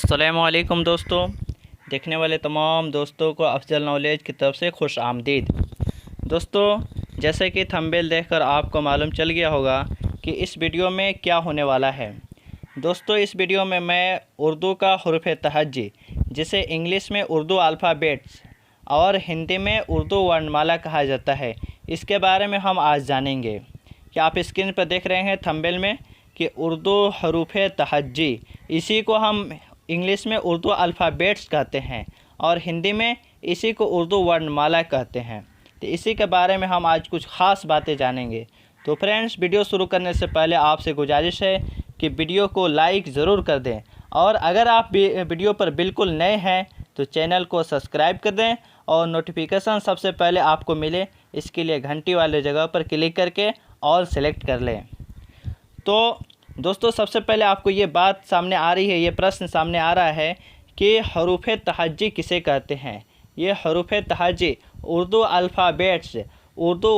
अस्सलामुअलैकुम दोस्तों, देखने वाले तमाम दोस्तों को अफजल नॉलेज की तरफ से खुश आमदीद। दोस्तों, जैसे कि थंबनेल देखकर आपको मालूम चल गया होगा कि इस वीडियो में क्या होने वाला है। दोस्तों, इस वीडियो में मैं उर्दू का हुरूफ़ तहज्जी, जिसे इंग्लिश में उर्दू अल्फ़ाबेट्स और हिंदी में उर्दू वर्णमाला कहा जाता है, इसके बारे में हम आज जानेंगे। कि आप स्क्रीन पर देख रहे हैं थंबनेल में कि उर्दू हुरूफ़ तहज्जी, इसी को हम इंग्लिश में उर्दू अल्फ़ाबेट्स कहते हैं और हिंदी में इसी को उर्दू वर्णमाला कहते हैं। तो इसी के बारे में हम आज कुछ ख़ास बातें जानेंगे। तो फ्रेंड्स, वीडियो शुरू करने से पहले आपसे गुजारिश है कि वीडियो को लाइक ज़रूर कर दें और अगर आप वीडियो पर बिल्कुल नए हैं तो चैनल को सब्सक्राइब कर दें और नोटिफिकेशन सबसे पहले आपको मिले, इसके लिए घंटी वाले जगह पर क्लिक करके ऑल सेलेक्ट कर लें। तो दोस्तों, सबसे पहले आपको ये बात सामने आ रही है, ये प्रश्न सामने आ रहा है कि हुरूफ़ तहज्जी किसे कहते हैं। ये हुरूफ़ तहज्जी, उर्दू अल्फ़ाबेट्स, उर्दू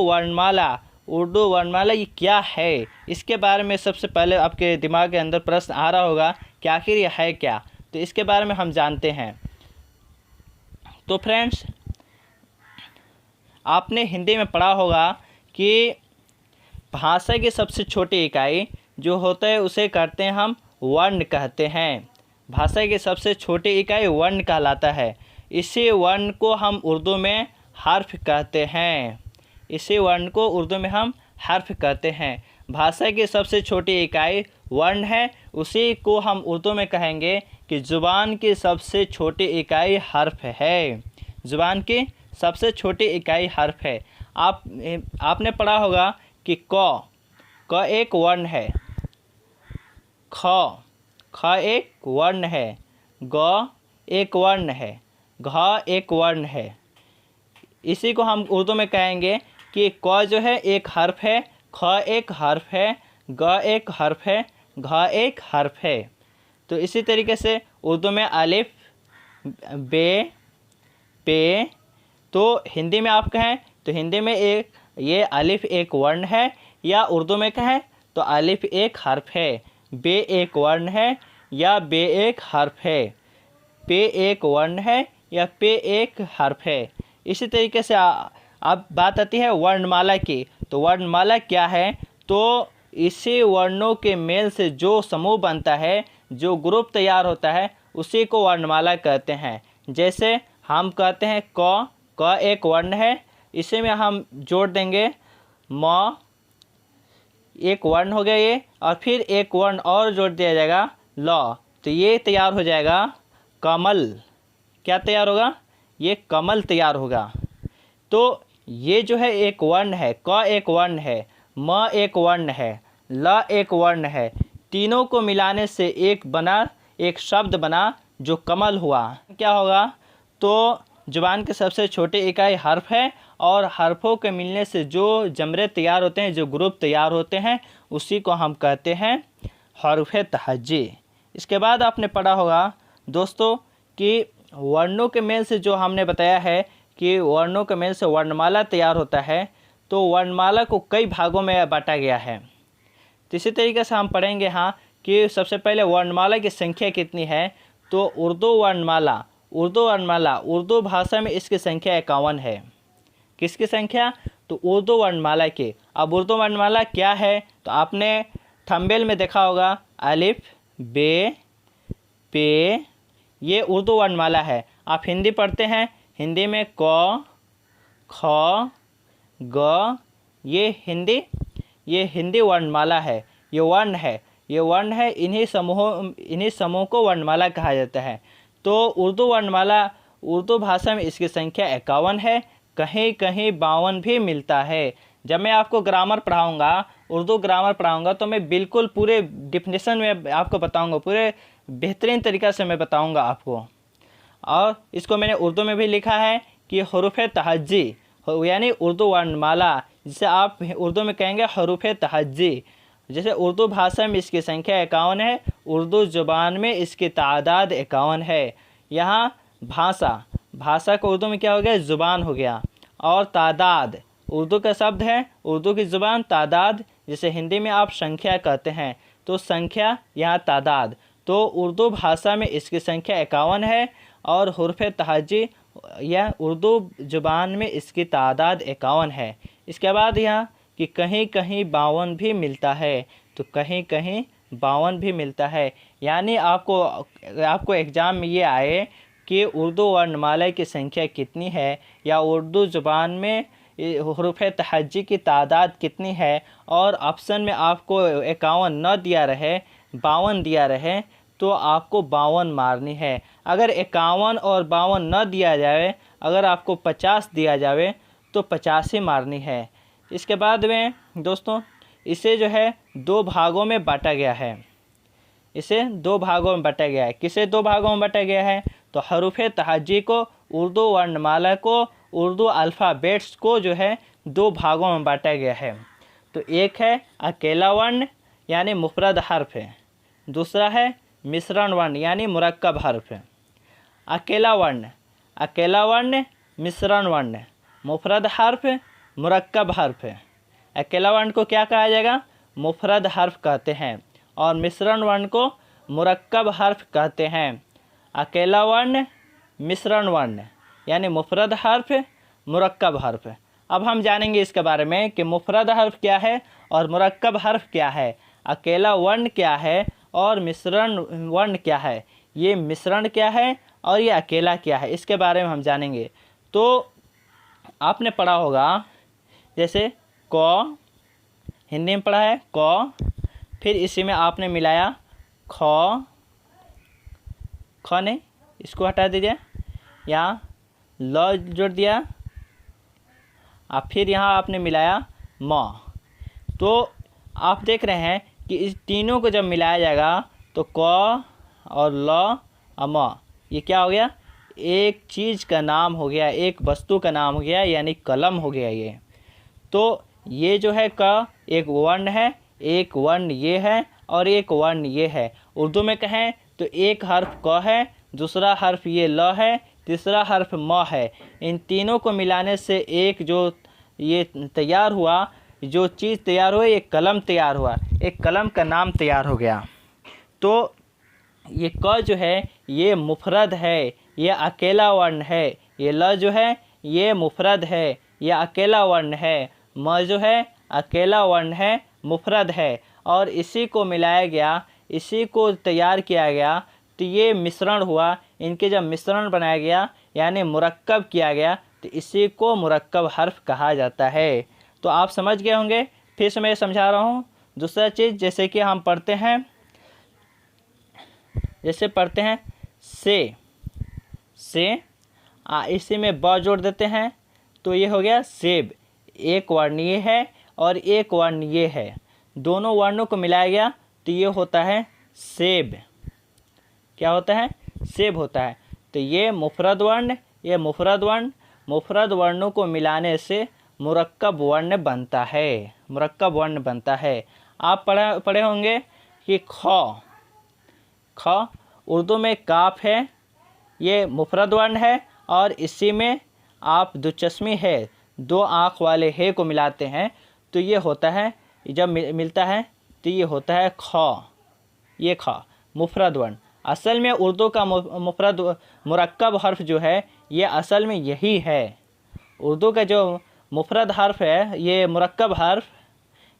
वर्णमाला ये क्या है, इसके बारे में सबसे पहले आपके दिमाग के अंदर प्रश्न आ रहा होगा कि आखिर ये है क्या। तो इसके बारे में हम जानते हैं। तो फ्रेंड्स, आपने हिंदी में पढ़ा होगा कि भाषा की सबसे छोटी इकाई जो होता है उसे कहते हैं हम वर्ण कहते हैं। भाषा की सबसे छोटी इकाई वर्ण कहलाता है। इसी वर्ण को हम उर्दू में हर्फ कहते हैं। इसी वर्ण को उर्दू में हम हर्फ कहते हैं। भाषा की सबसे छोटी इकाई वर्ण है, उसी को हम उर्दू में कहेंगे कि ज़ुबान की सबसे छोटी इकाई हर्फ है। ज़ुबान की सबसे छोटी इकाई हर्फ है। आपने पढ़ा होगा कि क एक वर्ण है, ख एक वर्ण है, ग एक वर्ण है, घ एक वर्ण है। इसी को हम उर्दू में कहेंगे कि क जो है एक हर्फ है, ख एक हर्फ है, ग एक हर्फ है, घ एक हर्फ है। तो इसी तरीके से उर्दू में अलिफ, बे, पे। तो हिंदी में आप कहें तो हिंदी में ये अलिफ एक वर्ण है, या उर्दू में कहें तो अलिफ एक हर्फ है, बे एक वर्ण है या बे एक हर्फ है, पे एक वर्ण है या पे एक हर्फ है। इसी तरीके से अब बात आती है वर्णमाला की। तो वर्णमाला क्या है? तो इसी वर्णों के मेल से जो समूह बनता है, जो ग्रुप तैयार होता है, उसी को वर्णमाला कहते हैं। जैसे हम कहते हैं क एक वर्ण है, इसी में हम जोड़ देंगे म, एक वर्ण हो गया ये, और फिर एक वर्ण और जोड़ दिया जाएगा ल, तो ये तैयार हो जाएगा कमल। क्या तैयार होगा? ये कमल तैयार होगा। तो ये जो है एक वर्ण है, क एक वर्ण है, म एक वर्ण है, ल एक वर्ण है, तीनों को मिलाने से एक शब्द बना जो कमल हुआ। क्या होगा? तो ज़ुबान के सबसे छोटी इकाई हर्फ है और हर्फों के मिलने से जो जमरे तैयार होते हैं, जो ग्रुप तैयार होते हैं, उसी को हम कहते हैं हुरूफ़ तहज्जी। इसके बाद आपने पढ़ा होगा दोस्तों कि वर्णों के मेल से, जो हमने बताया है कि वर्णों के मेल से वर्णमाला तैयार होता है, तो वर्णमाला को कई भागों में बांटा गया है। तो इसी तरीके से हम पढ़ेंगे कि सबसे पहले वर्णमाला की संख्या कितनी है। तो उर्दू भाषा में इसकी संख्या 51 है। किसकी संख्या? तो उर्दू वर्णमाला की। अब उर्दू वर्णमाला क्या है? तो आपने थंबनेल में देखा होगा अलिफ, बे, पे, ये उर्दू वर्णमाला है। आप हिंदी पढ़ते हैं, हिंदी में क, ख, ग, ये हिंदी वर्णमाला है। ये वर्ण है। इन्हीं समूहों को वर्णमाला कहा जाता है। तो उर्दू भाषा में इसकी संख्या 51 है। कहीं कहीं 52 भी मिलता है। जब मैं आपको उर्दू ग्रामर पढ़ाऊंगा तो मैं बिल्कुल पूरे डिफिनेशन में आपको बताऊंगा, पूरे बेहतरीन तरीक़ा से मैं बताऊंगा आपको। और इसको मैंने उर्दू में भी लिखा है कि हुरूफ़ तहज्जी, यानी उर्दू वर्णमाला, जिसे आप उर्दू में कहेंगे हुरूफ़ तहज्जी। जैसे उर्दू भाषा में इसकी संख्या 51 है, उर्दू ज़ुबान में इसकी तादाद 51 है। यहाँ भाषा को उर्दू में क्या हो गया? ज़ुबान हो गया। और तादाद उर्दू का शब्द है, उर्दू की ज़ुबान तादाद, जिसे हिंदी में आप संख्या कहते हैं। तो संख्या, यहाँ तादाद। तो उर्दू भाषा में इसकी संख्या 51 है और हुर्फ़ तहजी या उर्दू ज़ुबान में इसकी तादाद 51 है। इसके बाद यहाँ कि कहीं कहीं 52 भी मिलता है, तो कहीं कहीं 52 भी मिलता है। यानी आपको एग्ज़ाम में ये आए कि उर्दू वर्णमाला की संख्या कितनी है या उर्दू ज़ुबान में हुरूफ़ तहज्जी की तादाद कितनी है, और ऑप्शन में आपको 51 न दिया रहे, 52 दिया रहे, तो आपको 52 मारनी है। अगर 51 और 52 न दिया जाए, अगर आपको 50 दिया जाए तो 50 ही मारनी है। इसके बाद में दोस्तों इसे जो है 2 भागों में बांटा गया है। इसे 2 भागों में बांटा गया है। किसे 2 भागों में बांटा गया है? तो हरूफ़ तहज्जी को, उर्दू वर्णमाला को, उर्दू अल्फ़ाबेट्स को जो है 2 भागों में बांटा गया है। तो एक है अकेला वर्ण यानी मुफ़रद हर्फ है, दूसरा है मिश्रण वर्ण यानी मुरक्कब हर्फ है। अकेला वर्ण, मिश्रण वर्ण, मुफ़रद हर्फ, मुरक्कब हर्फ है। अकेला वर्ण को क्या कहा जाएगा? मुफ़रद हर्फ कहते हैं, और मिश्रण वर्ण को मुरक्कब हर्फ कहते हैं। अकेला वर्ण, मिश्रण वर्ण यानी मुफ़रद हर्फ, मुरक्कब हर्फ। अब हम जानेंगे इसके बारे में कि मुफ़रद हर्फ क्या है और मुरक्कब हर्फ क्या है, अकेला वर्ण क्या है और मिश्रण वर्ण क्या है, ये मिश्रण क्या है और ये अकेला क्या है, इसके बारे में हम जानेंगे। तो आपने पढ़ा होगा जैसे क, हिंदी में पढ़ा है क, फिर इसी में आपने मिलाया ख नहीं, इसको हटा दीजिए, यहाँ ल जोड़ दिया, और फिर यहाँ आपने मिलाया म। तो आप देख रहे हैं कि इस तीनों को जब मिलाया जाएगा तो क और ल और म, ये क्या हो गया? एक चीज़ का नाम हो गया, एक वस्तु का नाम हो गया, यानी कलम हो गया ये। तो ये जो है क एक वर्ण है, एक वर्ण ये है और एक वर्ण ये है। उर्दू में कहें तो एक हर्फ क है, दूसरा हर्फ ये ल है, तीसरा हर्फ म है। इन तीनों को मिलाने से एक जो ये तैयार हुआ, जो चीज़ तैयार हुई, एक कलम तैयार हुआ, एक कलम का नाम तैयार हो गया। तो ये क जो है ये मुफ़रद है, ये अकेला वर्ण है। ये ल जो है ये मुफ़रद है, ये अकेला वर्ण है। म जो है अकेला वर्ण है, मुफ़रद है, और इसी को मिलाया गया, इसी को तैयार किया गया, तो ये मिश्रण हुआ। इनके जब मिश्रण बनाया गया यानी मुरक्कब किया गया, तो इसी को मुरक्कब हर्फ कहा जाता है। तो आप समझ गए होंगे। फिर से मैं समझा रहा हूँ। दूसरा चीज़, जैसे कि हम पढ़ते हैं, से इसी में ब जोड़ देते हैं, तो ये हो गया सेब। एक वर्ण ये है और एक वर्ण ये है, दोनों वर्णों को मिलाया गया तो ये होता है सेब। क्या होता है? सेब होता है। तो ये मुफ़रद वर्ण, ये मुफ़रद वर्ण, मुफ़रद वर्णों को मिलाने से मुरक्कब वर्ण बनता है, मुरक्कब वर्ण बनता है। आप पढ़े होंगे कि ख उर्दू में काफ है, ये मुफ़रद वर्ण है, और इसी में आप दुचस्मी है, 2 आँख वाले है को मिलाते हैं तो ये होता है, जब मिलता है तो ये होता है ख। ये ख मुफ़रद वर्ण। असल में उर्दू का मुफ़रद मुरक्कब हर्फ जो है ये असल में यही है। उर्दू का जो मुफ़रद हर्फ है, ये मुरक्कब हर्फ,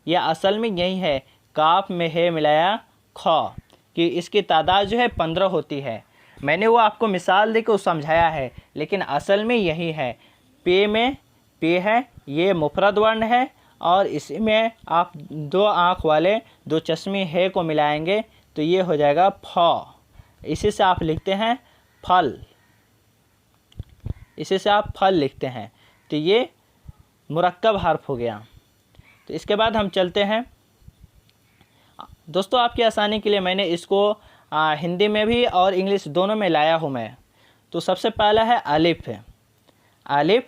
ये असल में यही है। काफ में है मिलाया ख, कि इसकी तादाद जो है 15 होती है। मैंने वो आपको मिसाल देकर समझाया है, लेकिन असल में यही है। पे में पे है, ये मुफ़रद वर्ण है, और इसमें आप 2 आँख वाले दुचस्मी है को मिलाएंगे तो ये हो जाएगा फ। इसी से आप लिखते हैं फल, इसी से आप फल लिखते हैं, तो ये मुरक्कब हर्फ हो गया। तो इसके बाद हम चलते हैं दोस्तों, आपकी आसानी के लिए मैंने इसको हिंदी में भी और इंग्लिश दोनों में लाया हूँ मैं। तो सबसे पहला है अलिफ, अलिफ,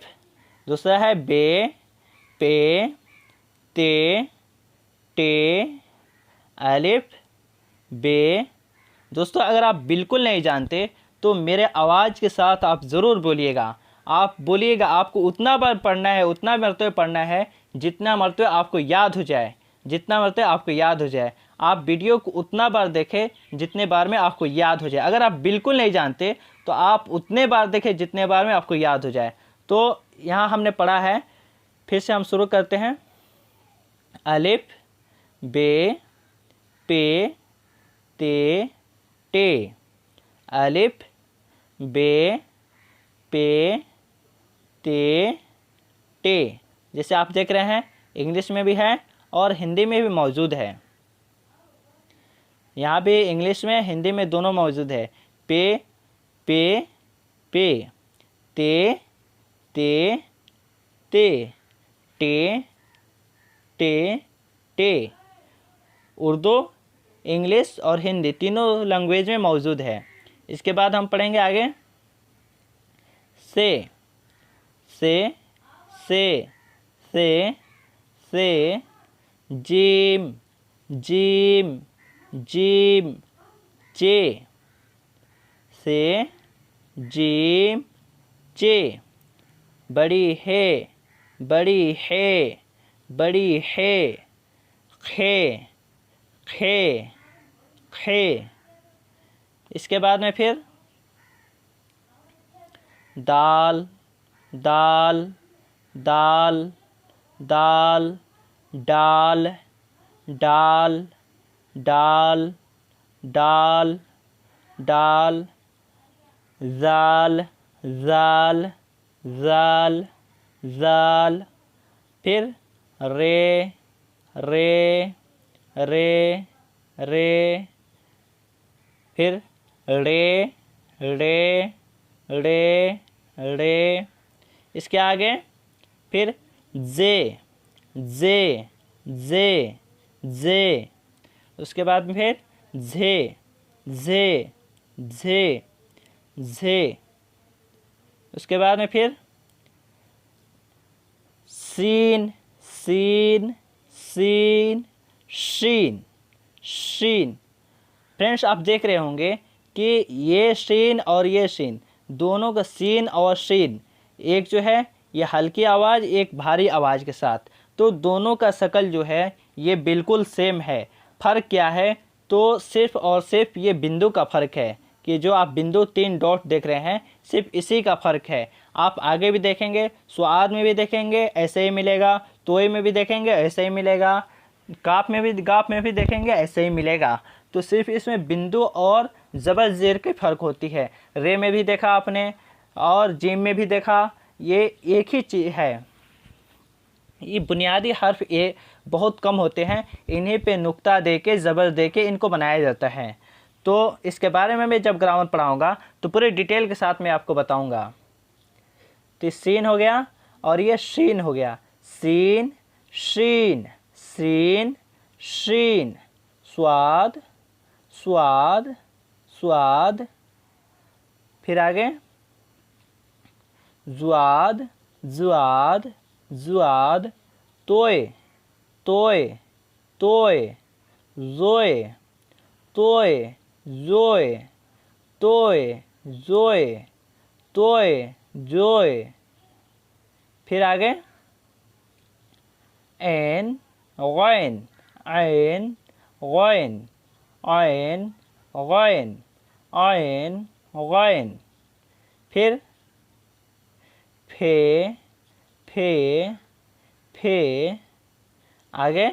दूसरा है बे, पे, ते, टे, अलिफ, बे। दोस्तों अगर आप बिल्कुल नहीं जानते तो मेरे आवाज़ के साथ आप ज़रूर बोलिएगा। आप बोलिएगा, आपको उतना बार पढ़ना है, उतना मरतबे पढ़ना है जितना मरतबे आपको याद हो जाए, जितना मरतबे आपको याद हो जाए। आप वीडियो को उतना बार देखें जितने बार में आपको याद हो जाए। अगर आप बिल्कुल नहीं जानते तो आप उतने बार देखें जितने बार में आपको याद हो जाए। तो यहाँ हमने पढ़ा है, फिर से हम शुरू करते हैं। अलिफ बे पे ते टे, अलिफ बे पे ते टे। जैसे आप देख रहे हैं इंग्लिश में भी है और हिंदी में भी मौजूद है। यहाँ भी इंग्लिश में हिंदी में दोनों मौजूद है। पे पे पे, ते ते ते, टे टे टे। उर्दू, इंग्लिश और हिंदी तीनों लैंग्वेज में मौजूद है। इसके बाद हम पढ़ेंगे आगे से से से से से, जीम जीम जीम चे, से जीम चे। बड़ी है बड़ी है बड़ी है, खे खे खे। इसके बाद में फिर दाल दाल दाल दाल, डाल डाल डाल डाल डाल, जाल जाल जाल जाल। फिर रे रे रे रे, फिर रे रे रे रे। इसके आगे फिर जे जे जे जे। उसके बाद में फिर झे झे झे झे। उसके बाद में फिर सीन सीन सीन शीन शीन। फ्रेंड्स आप देख रहे होंगे कि ये शीन और ये शीन दोनों का सीन और शीन, एक जो है ये हल्की आवाज़ एक भारी आवाज़ के साथ, तो दोनों का शक्ल जो है ये बिल्कुल सेम है। फ़र्क क्या है, तो सिर्फ़ और सिर्फ ये बिंदु का फ़र्क है कि जो आप बिंदु 3 डॉट देख रहे हैं सिर्फ इसी का फ़र्क है। आप आगे भी देखेंगे, स्वाद में भी देखेंगे ऐसे ही मिलेगा, तोय में भी देखेंगे ऐसे ही मिलेगा, गाप में भी देखेंगे ऐसे ही मिलेगा। तो सिर्फ इसमें बिंदु और ज़बर ज़ेर की फ़र्क होती है। रे में भी देखा आपने और जीम में भी देखा, ये एक ही चीज़ है। ये बुनियादी हर्फ ये बहुत कम होते हैं, इन्हीं पे नुक्ता दे के ज़बर दे के इनको बनाया जाता है। तो इसके बारे में मैं जब ग्रामर पढ़ाऊँगा तो पूरे डिटेल के साथ मैं आपको बताऊँगा। तो सीन हो गया और ये शीन हो गया, सीन शीन सीन शीन। स्वाद स्वाद स्वाद। फिर आगे जुआद जुआद जुआद। तोय तोय तोय, जोय तोय जोय तोय जोय तोय जोय। फिर आगे ऐन गैन ऐन गैन ऐन गैन ऐन गैन। फिर फे फे फे। आगे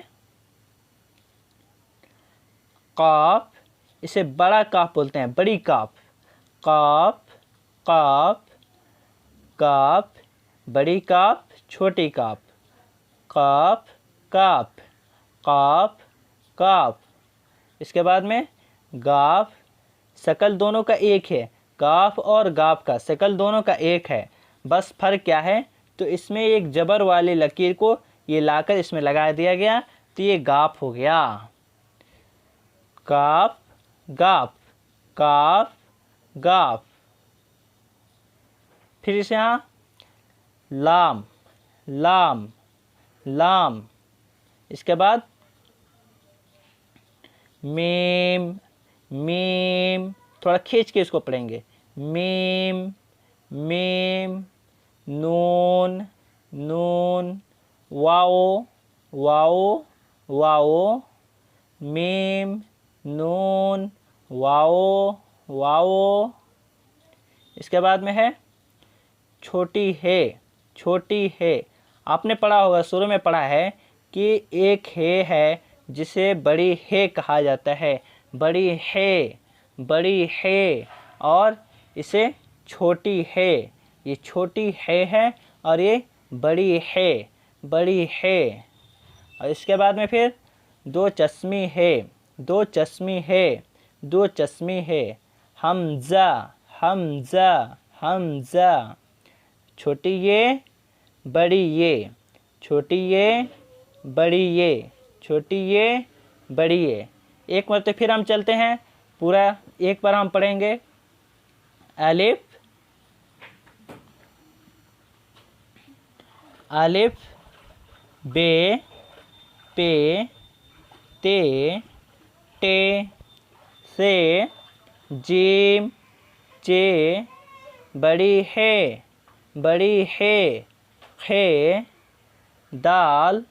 काफ, इसे बड़ा काफ बोलते हैं, बड़ी काफ। काफ काफ काफ, बड़ी काफ छोटी काफ, काफ काफ काफ काफ। इसके बाद में गाफ, शक्ल दोनों का एक है, गाफ और गाफ का शक्ल दोनों का एक है, बस फ़र्क क्या है, तो इसमें एक जबर वाली लकीर को ये लाकर इसमें लगा दिया गया तो ये गाफ हो गया। काफ गाफ काफ गाफ। फिर इसे यहाँ लाम लाम लाम। इसके बाद मीम मीम, थोड़ा खींच के इसको पढ़ेंगे, मीम मीम। नून नून। वाओ वाओ वाओ मीम, नून, वाओ, वाओ। इसके बाद में है छोटी है, छोटी है। आपने पढ़ा होगा, शुरू में पढ़ा है कि एक है जिसे बड़ी है कहा जाता है, बड़ी है, बड़ी है। और इसे छोटी है, ये छोटी है और ये बड़ी है, बड़ी है। और इसके बाद में फिर दो चश्मी है, दो चश्मी है, दो चश्मी है। हमज़ा, हमज़ा, हमज़ा। छोटी ये, बड़ी ये, छोटी ये, बड़ी ये, छोटी ये, बड़ी ये। एक मरतबा फिर हम चलते हैं, पूरा एक बार हम पढ़ेंगे। अलिफ, अलिफ, बे, पे, ते, टे, से, जीम, चे, बड़ी है, बड़ी है, खे, दाल,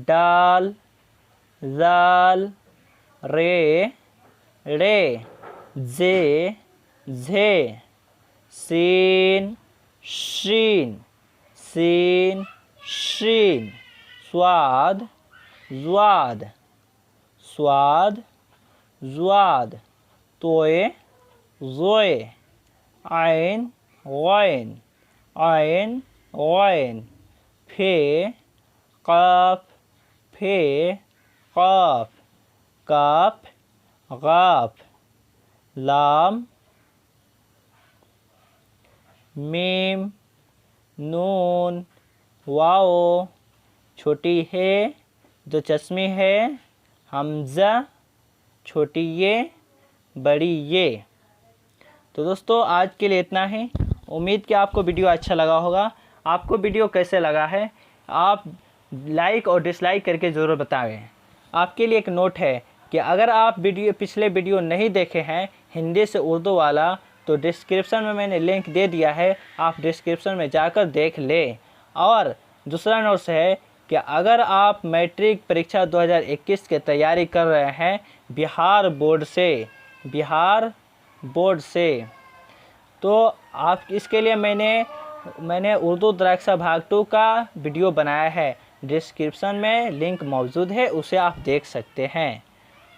डाल, जाल, रे, रे, जे, झे, सीन, शीन, सीन, शीन। स्वाद, ज्वाद, स्वाद, ज्वाद। तोए, ज़ोए। आइन, गैन, आइन, गैन। फे, काफ, फे, काफ, काफ, गाफ। लाम, मीम, नून, वाओ। छोटी है, दो चश्मे है, हमज़ा, छोटी ये, बड़ी ये। तो दोस्तों आज के लिए इतना ही। उम्मीद कि आपको वीडियो अच्छा लगा होगा। आपको वीडियो कैसे लगा है आप लाइक और डिसलाइक करके ज़रूर बताएं। आपके लिए एक नोट है कि अगर आप पिछले वीडियो नहीं देखे हैं हिंदी से उर्दू वाला, तो डिस्क्रिप्शन में मैंने लिंक दे दिया है, आप डिस्क्रिप्शन में जाकर देख लें। और दूसरा नोट्स है कि अगर आप मैट्रिक परीक्षा 2021 की तैयारी कर रहे हैं बिहार बोर्ड से, तो आप इसके लिए मैंने उर्दू द्राक्षा भाग 2 का वीडियो बनाया है। डिस्क्रिप्शन में लिंक मौजूद है, उसे आप देख सकते हैं।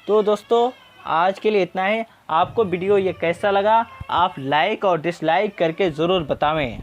तो दोस्तों आज के लिए इतना ही। आपको वीडियो ये कैसा लगा आप लाइक और डिसलाइक करके ज़रूर बताएं।